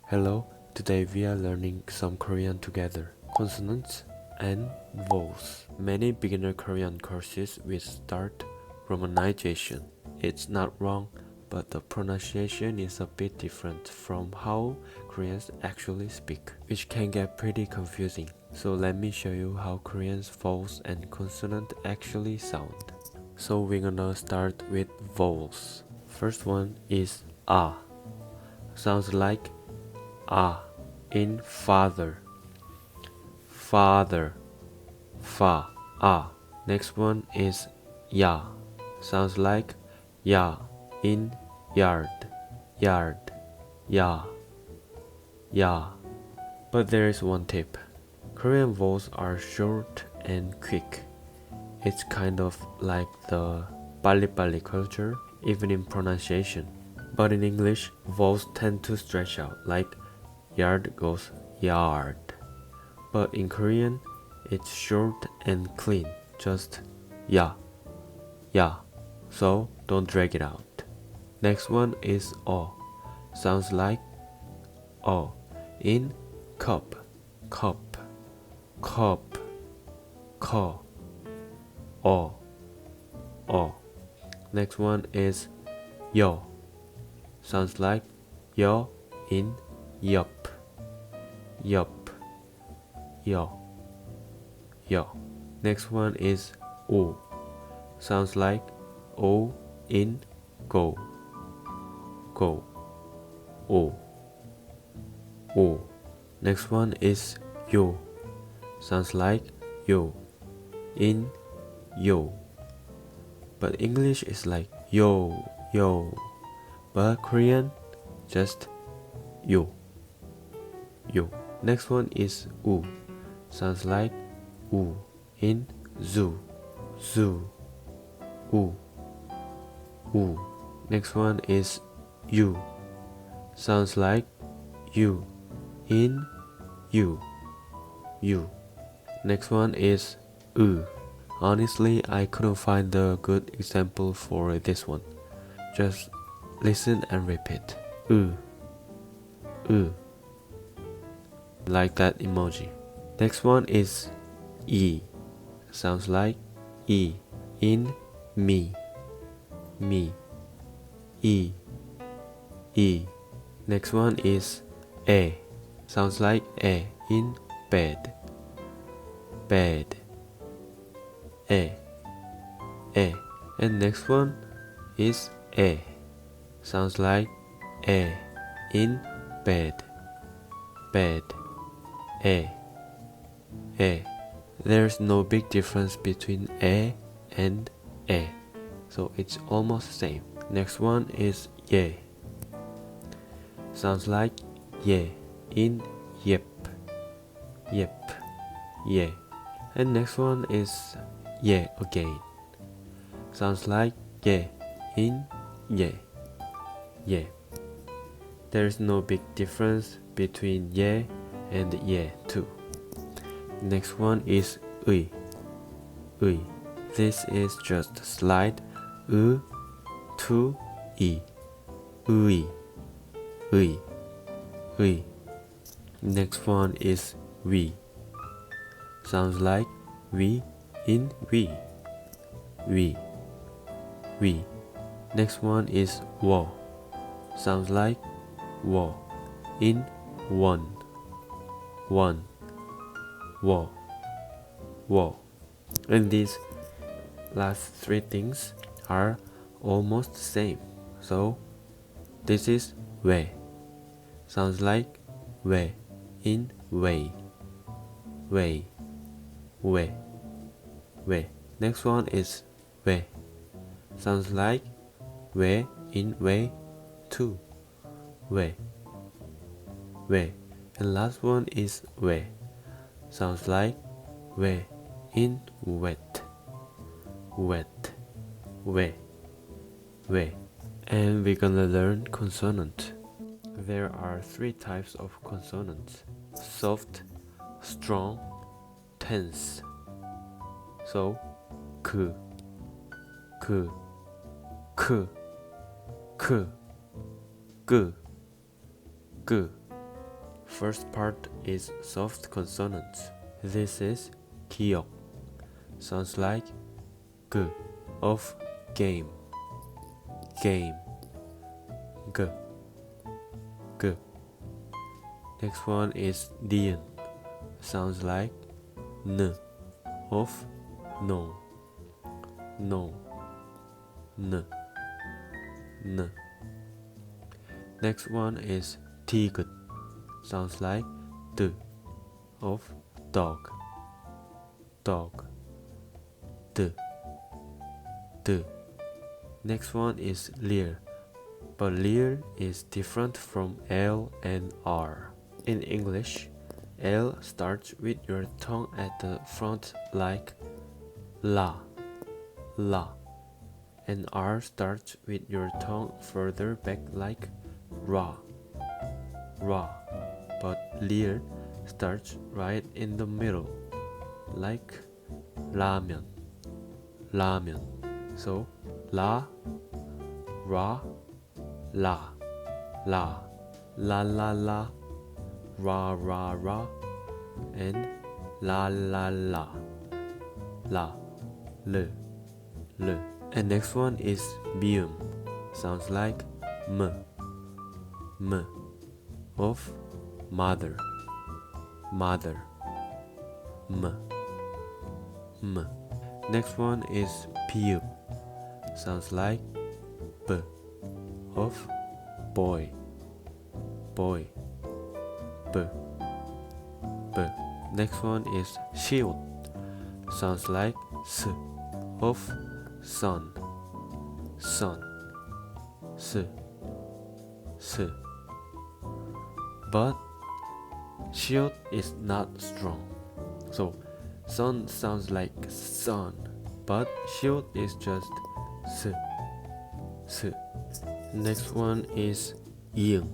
Hello, today we are learning some Korean together. Consonants and vowels. Many beginner Korean courses will start romanization. It's not wrong, but the pronunciation is a bit different from how Koreans actually speak, which can get pretty confusing. So let me show you how Korean's vowels and consonant actually sound. So we're gonna start with vowels. First one is ah. Sounds like ah in father. Father. Fa. Ah. Next one is ya. Sounds like ya in yard. Yard. Ya. Ya. But there is one tip. Korean vowels are short and quick. It's kind of like the pali culture, even in pronunciation. But in English, vowels tend to stretch out, like yard goes yard. But in Korean, it's short and clean, just ya, ya. So don't drag it out. Next one is o. Sounds like o in cup, cup, cup, ko, o, o. Next one is yo. Sounds like yo in yup, yup, yo, yo. Next one is o. Sounds like o in go, go, o, o. Next one is yo. Sounds like yo in yo. But English is like yo, yo. But Korean, just yo, yo. Next one is u. Sounds like u in zoo, zoo, u, u. Next one is you. Sounds like you in you, you. Next one is u. Honestly, I couldn't find a good example for this one. Just listen and repeat. U, like that emoji. Next one is e. Sounds like e in me, me, e, e. Next one is a. Sounds like a in bed, bed, a, a. And next one is a. Sounds like a in bed, bed, a, a. There's no big difference between a and a, so it's almost the same. Next one is ye. Sounds like ye in yep, yep, ye. And next one is ye again. Sounds like ye in ye, ye. There's no big difference between ye and ye too. Next one is 의, 의. This is just a slide 의 to 이, 의, 의, 의. Next one is we. Sounds like we in we, we, we. Next one is wo. Sounds like wo in one, one, wo, wo. And these last three things are almost the same. So this is 왜. Sounds like 왜 in way, way, 왜, 왜. Next one is 왜. Sounds like 왜 in way too, 왜, 왜. And last one is 왜. Sounds like 왜 in wet, wet, 왜, 왜. And we're gonna learn consonant. There are three types of consonants: soft, strong, tense. So 그, 그, 크, 크, 끄, 끄. First part is soft consonants. This is 기억. Sounds like G of game. Game. G. G. Next one is 니은. Sounds like N of no. No. N. N. Next one is 디귿. Sounds like D of dog. Dog. D. D. Next one is lir. But lir is different from L and R. In English, L starts with your tongue at the front like la, la, and R starts with your tongue further back like ra, ra, but lir starts right in the middle like 라면, 라면. So la, ra, la, la, la la la, ra ra ra, and la la la, la, le, le. And next one is 미음. Sounds like m, m, of mother, mother, m, m. Next one is 비읍. Sounds like b, of boy, boy, b, b. Next one is 시옷. Sounds like s, of sun, sun, s, s. But 시옷 is not strong. So sun sounds like sun, but 시옷 is just s, s. Next one is 이응.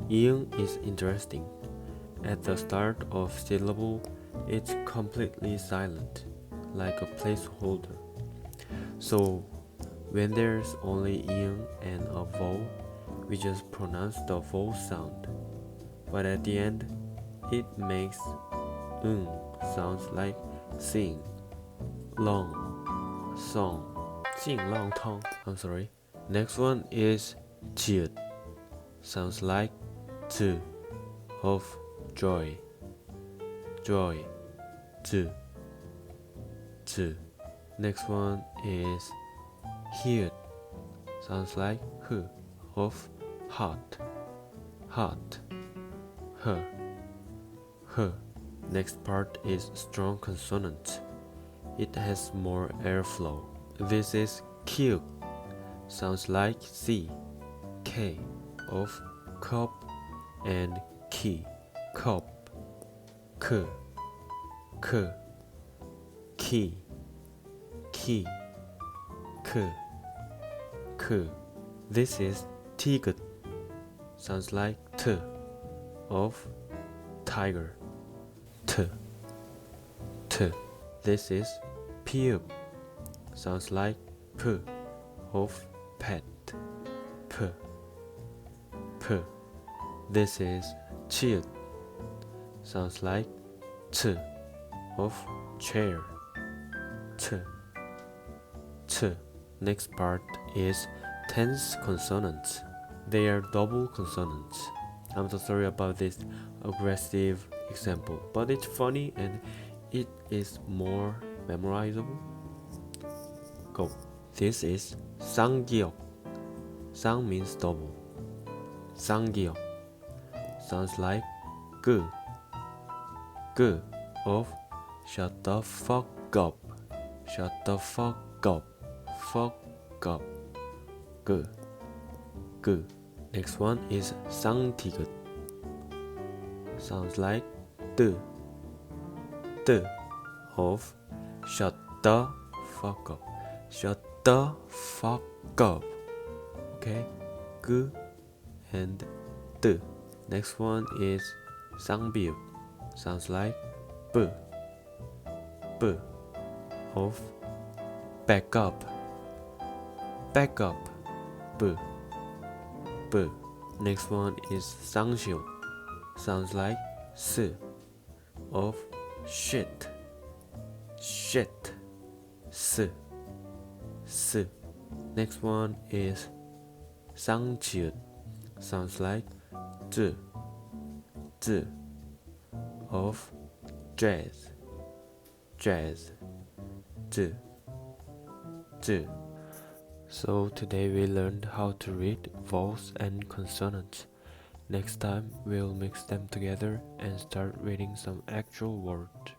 이응 is interesting. At the start of syllable, it's completely silent, like a placeholder. So when there's only 이응 and a vowel, we just pronounce the vowel sound. But at the end, it makes 응 sounds like sing, long, song, sing long tongue. I'm sorry. Next one is 지읒. Sounds like 즈, of joy, joy, 즈, 즈. Next one is 히읗. Sounds like 흐, of hot, hot, h, h. Next part is strong consonant. It has more airflow. This is 키읔. Sounds like C, K, of cup, and key, cup, k, k, key, key, k, k. This is 티귿. Sounds like T, of tiger, T, T. This is 피읍. Sounds like P, of pet, P, P. This is 치읓. Sounds like 치, of chair, 치, 치. Next part is tense consonants. They are double consonants. I'm so sorry about this aggressive example, but it's funny and it is more memorizable. Go. This is 쌍기역. 쌍 means double. 쌍기역. Sounds like 그, 그, of shut the fuck up, shut the fuck up, fuck up, 그, 그. Next one is 쌍디귿. Sounds like 뜨, 뜨, of shut the fuck up, shut the fuck up. Okay, 그 and 뜨. Next one is 쌍비읍. Sounds like b, b, of back up, back up, b, b. Next one is 쌍시옷. sounds like s of shit. Shit. S. S. Next one is 쌍지읒. Sounds like z. Z of jazz. Jazz. Z. Z. So today we learned how to read vowels and consonants. Next time we'll mix them together and start reading some actual words.